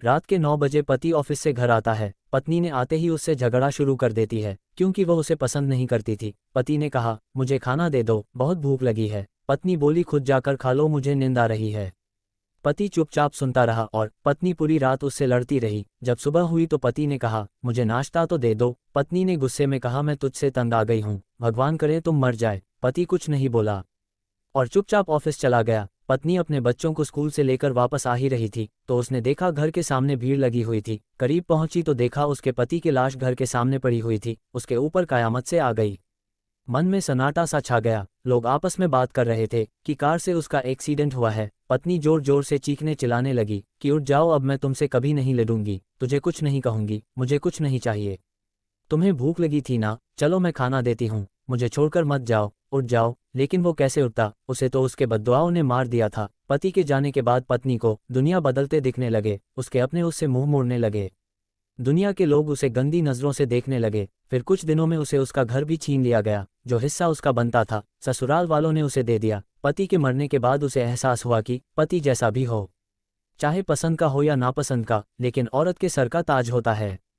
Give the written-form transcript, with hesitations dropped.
रात के 9 बजे पति ऑफिस से घर आता है। पत्नी ने आते ही उससे झगड़ा शुरू कर देती है क्योंकि वह उसे पसंद नहीं करती थी। पति ने कहा, मुझे खाना दे दो, बहुत भूख लगी है। पत्नी बोली, खुद जाकर खा लो, मुझे नींद आ रही है। पति चुपचाप सुनता रहा और पत्नी पूरी रात उससे लड़ती रही। जब सुबह हुई तो पति ने कहा, मुझे नाश्ता तो दे दो। पत्नी ने गुस्से में कहा, मैं तुझसे तंग आ गई हूँ, भगवान करे तुम मर जाए। पति कुछ नहीं बोला और चुपचाप ऑफिस चला गया। पत्नी अपने बच्चों को स्कूल से लेकर वापस आ ही रही थी तो उसने देखा घर के सामने भीड़ लगी हुई थी। करीब पहुंची तो देखा उसके पति की लाश घर के सामने पड़ी हुई थी। उसके ऊपर कयामत से आ गई। मन में सन्नाटा सा छा गया। लोग आपस में बात कर रहे थे कि कार से उसका एक्सीडेंट हुआ है। पत्नी जोर जोर से चीखने चिल्लाने लगी कि उठ जाओ, अब मैं तुमसे कभी नहीं लड़ूंगी, तुझे कुछ नहीं कहूंगी, मुझे कुछ नहीं चाहिए। तुम्हें भूख लगी थी ना, चलो मैं खाना देती हूँ, मुझे छोड़कर मत जाओ, उठ जाओ। लेकिन वो कैसे उठता, उसे तो उसके बद्दुआओं ने मार दिया था। पति के जाने के बाद पत्नी को दुनिया बदलते दिखने लगे। उसके अपने उससे मुंह मोड़ने लगे। दुनिया के लोग उसे गंदी नजरों से देखने लगे। फिर कुछ दिनों में उसे उसका घर भी छीन लिया गया। जो हिस्सा उसका बनता था ससुराल वालों ने उसे दे दिया। पति के मरने के बाद उसे एहसास हुआ कि पति जैसा भी हो, चाहे पसंद का हो या नापसंद का, लेकिन औरत के सर का ताज होता है।